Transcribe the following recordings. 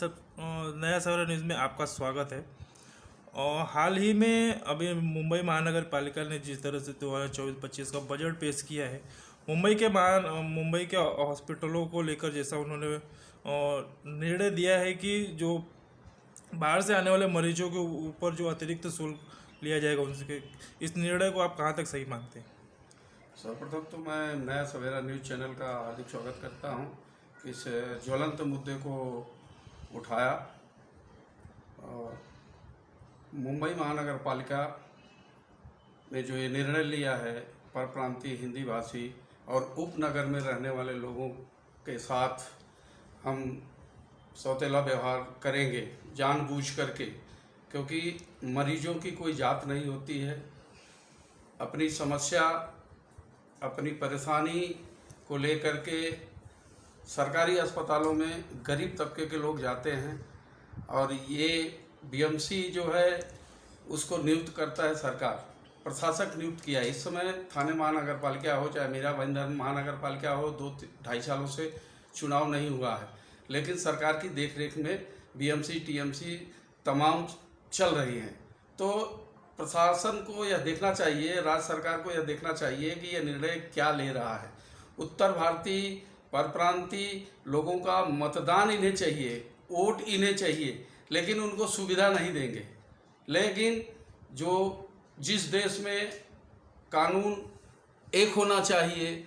नया सवेरा न्यूज़ में आपका स्वागत है। और हाल ही में अभी मुंबई महानगर पालिका ने जिस तरह से 2024-25 का बजट पेश किया है, मुंबई के हॉस्पिटलों को लेकर जैसा उन्होंने निर्णय दिया है कि जो बाहर से आने वाले मरीजों के ऊपर जो अतिरिक्त शुल्क लिया जाएगा उनसे, इस निर्णय को आप कहाँ तक सही मानते हैं? सर्वप्रथम तो मैं नया सवेरा न्यूज़ चैनल का हार्दिक स्वागत करता हूं। इस ज्वलंत मुद्दे को उठाया और मुंबई महानगर पालिका ने जो ये निर्णय लिया है, परप्रांतीय हिंदी भाषी और उपनगर में रहने वाले लोगों के साथ हम सौतेला व्यवहार करेंगे जानबूझ करके, क्योंकि मरीजों की कोई जात नहीं होती है। अपनी समस्या, अपनी परेशानी को लेकर के सरकारी अस्पतालों में गरीब तबके के लोग जाते हैं और ये बीएमसी जो है उसको नियुक्त करता है सरकार, प्रशासक नियुक्त किया है। इस समय थाने महानगर पालिका हो चाहे मीरा भाईंदर महानगर पालिका हो, 2-2.5 सालों से चुनाव नहीं हुआ है, लेकिन सरकार की देखरेख में बीएमसी टीएमसी तमाम चल रही हैं। तो प्रशासन को यह देखना चाहिए, राज्य सरकार को यह देखना चाहिए कि यह निर्णय क्या ले रहा है। उत्तर भारतीय परप्रांतीय लोगों का मतदान इन्हें चाहिए, वोट इन्हें चाहिए, लेकिन उनको सुविधा नहीं देंगे। लेकिन जो जिस देश में कानून एक होना चाहिए,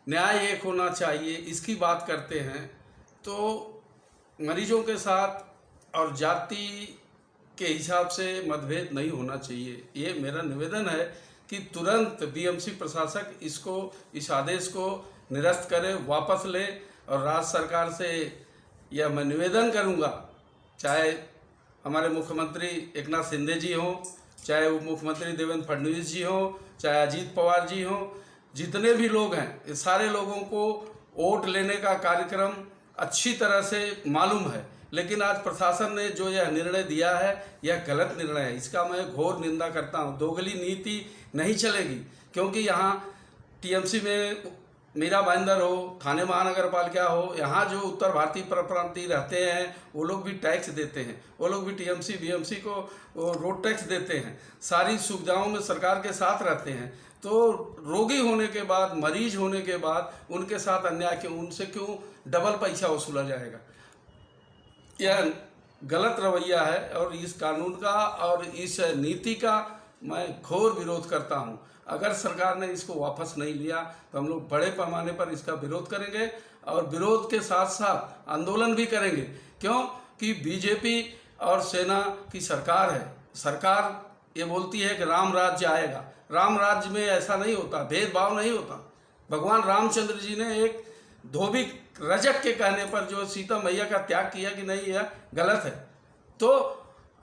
न्याय एक होना चाहिए, इसकी बात करते हैं, तो मरीजों के साथ और जाति के हिसाब से मतभेद नहीं होना चाहिए। ये मेरा निवेदन है कि तुरंत बीएमसी प्रशासक इस आदेश को निरस्त करे, वापस ले। और राज्य सरकार से यह मैं निवेदन करूंगा, चाहे हमारे मुख्यमंत्री एकनाथ शिंदे जी हों, चाहे उप मुख्यमंत्री देवेंद्र फडणवीस जी हों, चाहे अजीत पवार जी हों, जितने भी लोग हैं, इस सारे लोगों को वोट लेने का कार्यक्रम अच्छी तरह से मालूम है। लेकिन आज प्रशासन ने जो यह निर्णय दिया है, यह गलत निर्णय है। इसका मैं घोर निंदा करता हूँ। दोगली नीति नहीं चलेगी, क्योंकि यहाँ टीएमसी में मीरा भाईंदर हो, थाने महानगर पालिका हो, यहाँ जो उत्तर भारतीय परप्रांतीय रहते हैं वो लोग भी टैक्स देते हैं, वो लोग भी टीएमसी बीएमसी को रोड टैक्स देते हैं, सारी सुविधाओं में सरकार के साथ रहते हैं। तो रोगी होने के बाद, मरीज होने के बाद उनके साथ अन्याय क्यों, उनसे क्यों डबल पैसा वसूला जाएगा? यह गलत रवैया है और इस कानून का और इस नीति का मैं घोर विरोध करता हूं। अगर सरकार ने इसको वापस नहीं लिया तो हम लोग बड़े पैमाने पर इसका विरोध करेंगे और विरोध के साथ साथ आंदोलन भी करेंगे। क्यों कि बीजेपी और सेना की सरकार है। सरकार ये बोलती है कि राम राज्य आएगा। राम राज्य में ऐसा नहीं होता, भेदभाव नहीं होता। भगवान रामचंद्र जी ने एक धोबी रजक के कहने पर जो सीता मैया का त्याग किया कि नहीं, यह गलत है। तो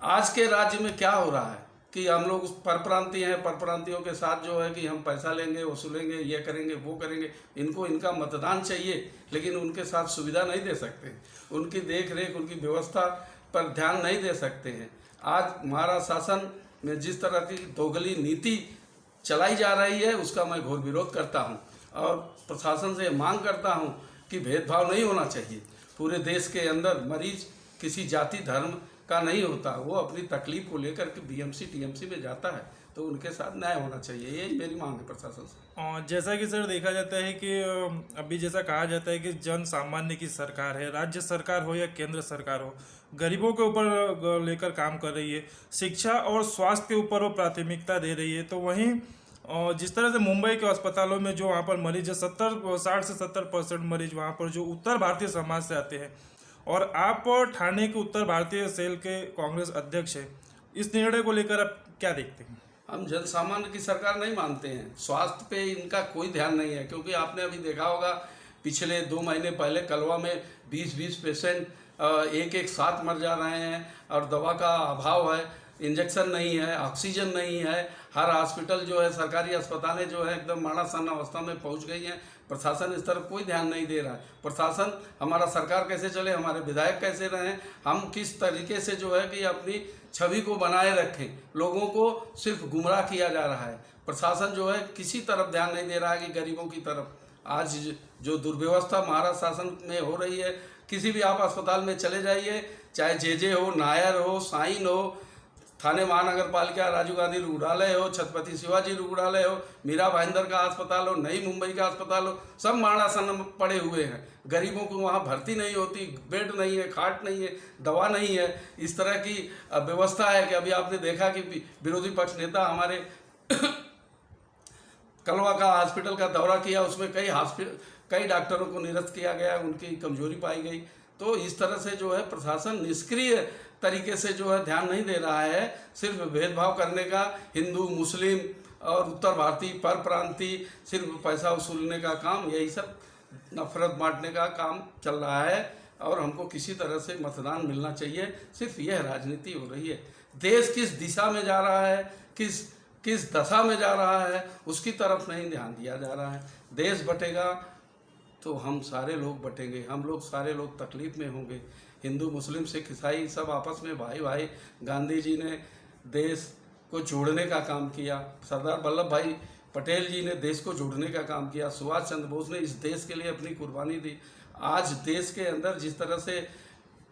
आज के राज्य में क्या हो रहा है कि हम लोग परप्रांतीय हैं, परप्रांतियों के साथ जो है कि हम पैसा लेंगे, वसूलेंगे, ये करेंगे, वो करेंगे। इनको इनका मतदान चाहिए, लेकिन उनके साथ सुविधा नहीं दे सकते, उनकी देख रेख, उनकी व्यवस्था पर ध्यान नहीं दे सकते हैं। आज हमारा शासन में जिस तरह की दोगली नीति चलाई जा रही है, उसका मैं घोर विरोध करता हूँ और प्रशासन से मांग करता हूँ कि भेदभाव नहीं होना चाहिए। पूरे देश के अंदर मरीज किसी जाति धर्म का नहीं होता, वो अपनी तकलीफ को लेकर के बीएमसी टीएमसी में जाता है, तो उनके साथ न्याय होना चाहिए। यही मेरी मांग है प्रशासन से। जैसा कि सर देखा जाता है कि अभी जैसा कहा जाता है कि जन सामान्य की सरकार है, राज्य सरकार हो या केंद्र सरकार हो, गरीबों के ऊपर लेकर काम कर रही है, शिक्षा और स्वास्थ्य के ऊपर वो प्राथमिकता दे रही है। तो वहीं जिस तरह से मुंबई के अस्पतालों में जो वहाँ पर मरीज 60 से 70% मरीज वहाँ पर जो उत्तर भारतीय समाज से आते हैं, और आप ठाणे के उत्तर भारतीय सेल के कांग्रेस अध्यक्ष हैं, इस निर्णय को लेकर आप क्या देखते हैं? हम जन सामान्य की सरकार नहीं मानते हैं। स्वास्थ्य पे इनका कोई ध्यान नहीं है, क्योंकि आपने अभी देखा होगा पिछले 2 महीने पहले कलवा में 20 पेशेंट एक साथ मर जा रहे हैं और दवा का अभाव है, इंजेक्शन नहीं है, ऑक्सीजन नहीं है। हर हॉस्पिटल जो है, सरकारी अस्पतालें जो है एकदम मरणासन अवस्था में पहुंच गई हैं। प्रशासन इस तरफ कोई ध्यान नहीं दे रहा है। प्रशासन, हमारा सरकार कैसे चले, हमारे विधायक कैसे रहें, हम किस तरीके से जो है कि अपनी छवि को बनाए रखें, लोगों को सिर्फ गुमराह किया जा रहा है। प्रशासन जो है किसी तरफ ध्यान नहीं दे रहा है कि गरीबों की तरफ। आज जो दुर्व्यवस्था महाराष्ट्र शासन में हो रही है, किसी भी आप अस्पताल में चले जाइए, चाहे जे हो, नायर हो, साइन हो, थाने महानगर पालिका, राजीव गांधी रुग्णालय हो, छत्रपति शिवाजी रुग्णालय हो, मीरा भाईंदर का अस्पताल हो, नई मुंबई का अस्पताल हो, सब माणासन पड़े हुए हैं। गरीबों को वहाँ भर्ती नहीं होती, बेड नहीं है, खाट नहीं है, दवा नहीं है। इस तरह की व्यवस्था है कि अभी आपने देखा कि विरोधी पक्ष नेता हमारे कलवा का हॉस्पिटल का दौरा किया, उसमें कई डॉक्टरों को निरस्त किया गया, उनकी कमजोरी पाई गई। तो इस तरह से जो है प्रशासन निष्क्रिय तरीके से जो है ध्यान नहीं दे रहा है, सिर्फ भेदभाव करने का, हिंदू मुस्लिम और उत्तर भारतीय पर प्रांतीय, सिर्फ पैसा वसूलने का काम, यही सब नफरत बांटने का काम चल रहा है। और हमको किसी तरह से मतदान मिलना चाहिए, सिर्फ यह राजनीति हो रही है। देश किस दिशा में जा रहा है, किस दशा में जा रहा है, उसकी तरफ नहीं ध्यान दिया जा रहा है। देश बटेगा तो हम सारे लोग बटेंगे, हम लोग सारे लोग तकलीफ में होंगे। हिंदू मुस्लिम सिख ईसाई सब आपस में भाई भाई। गांधी जी ने देश को जोड़ने का काम किया, सरदार वल्लभ भाई पटेल जी ने देश को जोड़ने का काम किया, सुभाष चंद्र बोस ने इस देश के लिए अपनी कुर्बानी दी। आज देश के अंदर जिस तरह से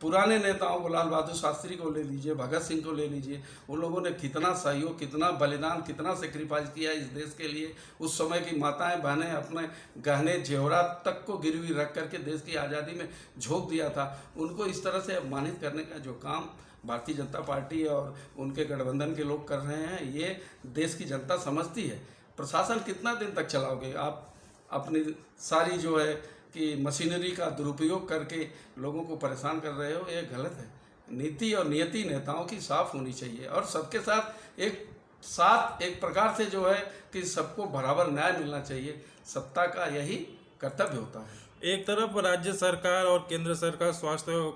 पुराने नेताओं को, लाल बहादुर शास्त्री को ले लीजिए, भगत सिंह को ले लीजिए, उन लोगों ने कितना सहयोग, कितना बलिदान, कितना सेक्रीफाइस किया इस देश के लिए। उस समय की माताएं बहनें अपने गहने जेवरात तक को गिरवी रख करके देश की आज़ादी में झोंक दिया था। उनको इस तरह से अपमानित करने का जो काम भारतीय जनता पार्टी और उनके गठबंधन के लोग कर रहे हैं, ये देश की जनता समझती है। प्रशासन कितना दिन तक चलाओगे आप? अपनी सारी जो है कि मशीनरी का दुरुपयोग करके लोगों को परेशान कर रहे हो, ये गलत है। नीति और नियति नेताओं की साफ होनी चाहिए और सबके साथ एक प्रकार से जो है कि सबको बराबर न्याय मिलना चाहिए। सत्ता का यही कर्तव्य होता है। एक तरफ राज्य सरकार और केंद्र सरकार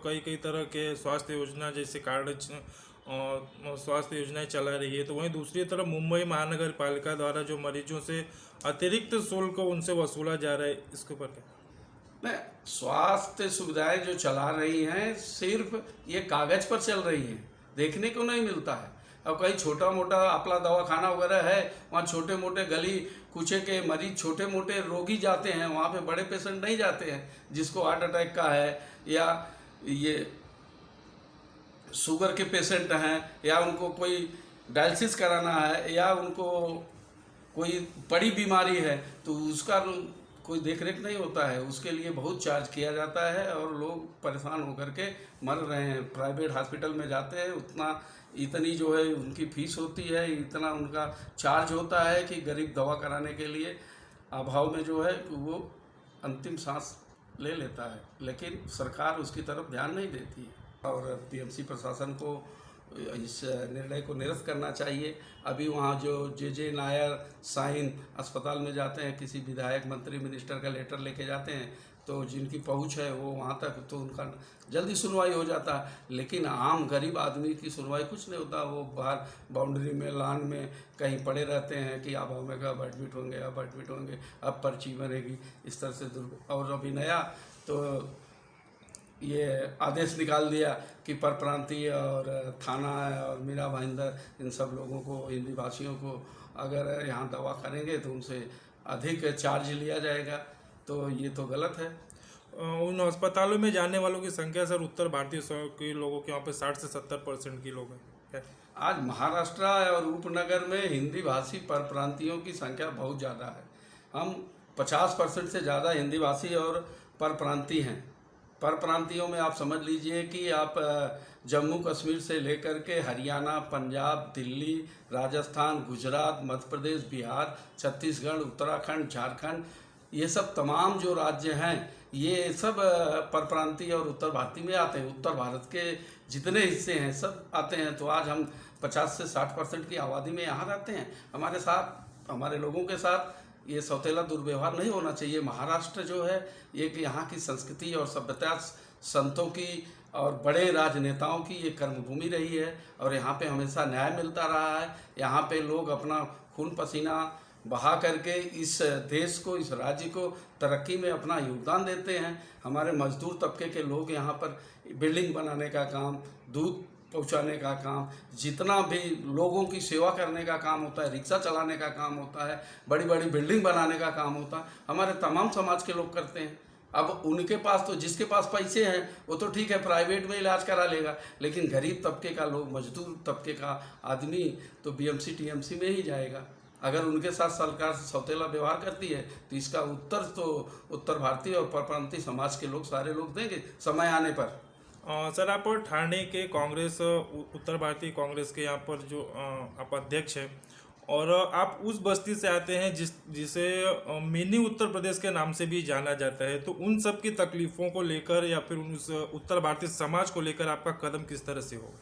कई तरह के स्वास्थ्य योजना जैसे कार्ड और स्वास्थ्य योजनाएं चला रही है, तो वहीं दूसरी तरफ मुंबई महानगर पालिका द्वारा जो मरीजों से अतिरिक्त शुल्क उनसे वसूला जा रहा है, इसके ऊपर क्या? नहीं, स्वास्थ्य सुविधाएं जो चला रही हैं सिर्फ ये कागज पर चल रही हैं, देखने को नहीं मिलता है। अब कहीं छोटा मोटा अपना दवाखाना वगैरह है, वहाँ छोटे मोटे गली कूचे के मरीज, छोटे मोटे रोगी जाते हैं, वहाँ पे बड़े पेशेंट नहीं जाते हैं। जिसको हार्ट अटैक का है या ये शुगर के पेशेंट हैं या उनको कोई डायलिसिस कराना है या उनको कोई बड़ी बीमारी है, तो उसका कोई देख रेख नहीं होता है। उसके लिए बहुत चार्ज किया जाता है और लोग परेशान होकर के मर रहे हैं। प्राइवेट हॉस्पिटल में जाते हैं, इतनी जो है उनकी फीस होती है, इतना उनका चार्ज होता है कि गरीब दवा कराने के लिए अभाव में जो है वो अंतिम सांस ले लेता है। लेकिन सरकार उसकी तरफ ध्यान नहीं देती है और पीएमसी प्रशासन को इस निर्णय को निरस्त करना चाहिए। अभी वहाँ जो जे नायर साइन अस्पताल में जाते हैं, किसी विधायक मंत्री मिनिस्टर का लेटर लेके जाते हैं, तो जिनकी पहुँच है वो वहाँ तक, तो उनका जल्दी सुनवाई हो जाता है। लेकिन आम गरीब आदमी की सुनवाई कुछ नहीं होता। वो बाहर बाउंड्री में, लान में कहीं पड़े रहते हैं कि अब हमें कब एडमिट होंगे, अब पर्ची बनेगी। इस तरह से और अभी नया तो ये आदेश निकाल दिया कि पर प्रांतीय और थाना और मीरा भाईंदर इन सब लोगों को, हिंदी भाषियों को अगर यहाँ दवा करेंगे तो उनसे अधिक चार्ज लिया जाएगा। तो ये तो गलत है। उन अस्पतालों में जाने वालों की संख्या सर उत्तर भारतीय के लोगों के यहाँ पे 60 से 70% की लोग हैं। आज महाराष्ट्र और उपनगर में हिंदी भाषी पर प्रांतियों की संख्या बहुत ज़्यादा है। हम 50% से ज़्यादा हिंदी भाषी और पर प्रांतीय हैं। पर प्रांतियों में आप समझ लीजिए कि आप जम्मू कश्मीर से लेकर के हरियाणा, पंजाब, दिल्ली, राजस्थान, गुजरात, मध्य प्रदेश, बिहार, छत्तीसगढ़, उत्तराखंड, झारखंड, ये सब तमाम जो राज्य हैं ये सब पर प्रांतीय और उत्तर भारतीय में आते हैं। उत्तर भारत के जितने हिस्से हैं सब आते हैं। तो आज हम 50 से 60% की आबादी में यहाँ रहते हैं। हमारे साथ, हमारे लोगों के साथ ये सौतेला दुर्व्यवहार नहीं होना चाहिए। महाराष्ट्र जो है ये कि यहाँ की संस्कृति और सभ्यता, संतों की और बड़े राजनेताओं की ये कर्मभूमि रही है और यहाँ पे हमेशा न्याय मिलता रहा है। यहाँ पे लोग अपना खून पसीना बहा करके इस देश को, इस राज्य को तरक्की में अपना योगदान देते हैं। हमारे मजदूर तबके के लोग यहाँ पर बिल्डिंग बनाने का काम, दूध पहुंचाने का काम, जितना भी लोगों की सेवा करने का काम होता है, रिक्शा चलाने का काम होता है, बड़ी बड़ी बिल्डिंग बनाने का काम होता है, हमारे तमाम समाज के लोग करते हैं। अब उनके पास तो, जिसके पास पैसे हैं वो तो ठीक है प्राइवेट में इलाज करा लेगा, लेकिन गरीब तबके का लोग, मजदूर तबके का आदमी तो बीएमसी टीएमसी में ही जाएगा। अगर उनके साथ सरकार सौतेला व्यवहार करती है तो इसका उत्तर तो उत्तर भारतीय और परप्रांतीय समाज के लोग, सारे लोग देंगे समय आने पर। सर, आप ठाणे के कांग्रेस उत्तर भारतीय कांग्रेस के यहाँ पर जो आप अध्यक्ष हैं, और आप उस बस्ती से आते हैं जिसे मिनी उत्तर प्रदेश के नाम से भी जाना जाता है, तो उन सब की तकलीफ़ों को लेकर या फिर उस उत्तर भारतीय समाज को लेकर आपका कदम किस तरह से होगा?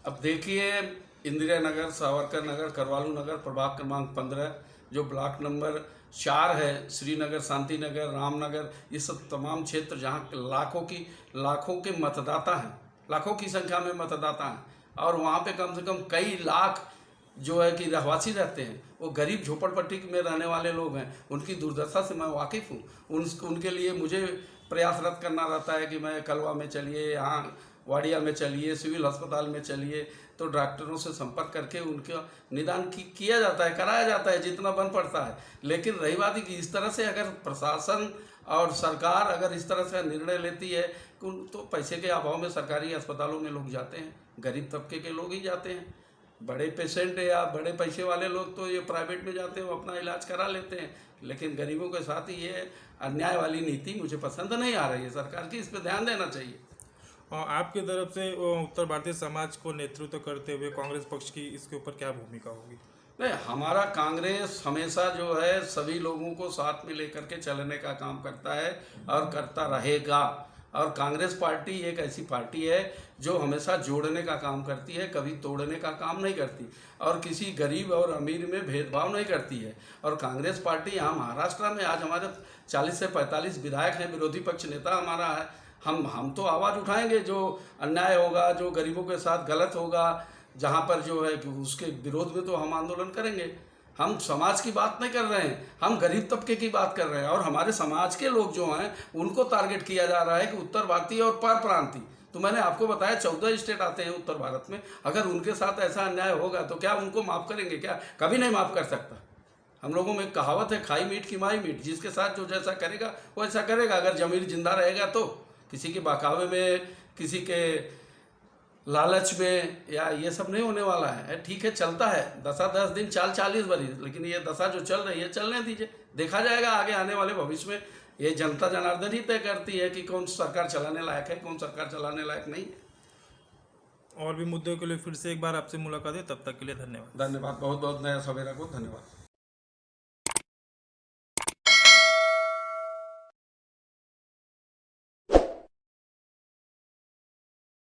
अब देखिए, इंदिरा नगर, सावरकर नगर, करवालू नगर, प्रभाग क्रमांक 15, जो ब्लॉक नंबर 4 है, श्रीनगर, शांति नगर, रामनगर, ये सब तमाम क्षेत्र जहाँ लाखों के मतदाता हैं, लाखों की संख्या में मतदाता हैं, और वहाँ पे कम से कम कई लाख जो है कि रहवासी रहते हैं, वो गरीब झोपड़पट्टी में रहने वाले लोग हैं। उनकी दुर्दशा से मैं वाकिफ़ हूँ। उनके लिए मुझे प्रयासरत करना रहता है कि मैं कलवा में चलिए, यहाँ वाडिया में चलिए, सिविल अस्पताल में चलिए, तो डॉक्टरों से संपर्क करके उनका निदान किया जाता है, कराया जाता है जितना बन पड़ता है। लेकिन रही बात कि इस तरह से अगर प्रशासन और सरकार अगर इस तरह से निर्णय लेती है तो पैसे के अभाव में सरकारी अस्पतालों में लोग जाते हैं, गरीब तबके के लोग ही जाते हैं। बड़े पेशेंट या बड़े पैसे वाले लोग तो ये प्राइवेट में जाते हैं, वो अपना इलाज करा लेते हैं। लेकिन गरीबों के साथ ये अन्याय वाली नीति मुझे पसंद नहीं आ रही है। सरकार की इस पर ध्यान देना चाहिए। और आपकी तरफ से उत्तर भारतीय समाज को नेतृत्व करते हुए कांग्रेस पक्ष की इसके ऊपर क्या भूमिका होगी? नहीं, हमारा कांग्रेस हमेशा जो है सभी लोगों को साथ में लेकर के चलने का काम करता है और करता रहेगा। और कांग्रेस पार्टी एक ऐसी पार्टी है जो हमेशा जोड़ने का काम करती है, कभी तोड़ने का काम नहीं करती, और किसी गरीब और अमीर में भेदभाव नहीं करती है। और कांग्रेस पार्टी यहाँ महाराष्ट्र में आज हमारे 40 से 45 विधायक हैं, विरोधी पक्ष नेता हमारा है। हम तो आवाज़ उठाएंगे, जो अन्याय होगा, जो गरीबों के साथ गलत होगा, जहाँ पर जो है कि उसके विरोध में तो हम आंदोलन करेंगे। हम समाज की बात नहीं कर रहे हैं, हम गरीब तबके की बात कर रहे हैं। और हमारे समाज के लोग जो हैं उनको टारगेट किया जा रहा है कि उत्तर भारतीय और पर प्रांतीय, तो मैंने आपको बताया 14 स्टेट आते हैं उत्तर भारत में। अगर उनके साथ ऐसा अन्याय होगा तो क्या उनको माफ़ करेंगे? क्या कभी नहीं माफ़ कर सकता। हम लोगों में कहावत है, खाई मीट की माई मीट, जिसके साथ जो जैसा करेगा वो ऐसा करेगा। अगर जमीर जिंदा रहेगा तो किसी के बहकावे में, किसी के लालच में या ये सब नहीं होने वाला है। ठीक है, चलता है दशा 10 दिन, 40 बरिस, लेकिन ये दशा जो चल रही है चलने दीजिए, देखा जाएगा आगे आने वाले भविष्य में। ये जनता जनार्दन ही तय करती है कि कौन सरकार चलाने लायक है, कौन सरकार चलाने लायक नहीं। और भी मुद्दों के लिए फिर से एक बार आपसे मुलाकात है, तब तक के लिए धन्यवाद। धन्यवाद, बहुत बहुत नया सवेरा को धन्यवाद।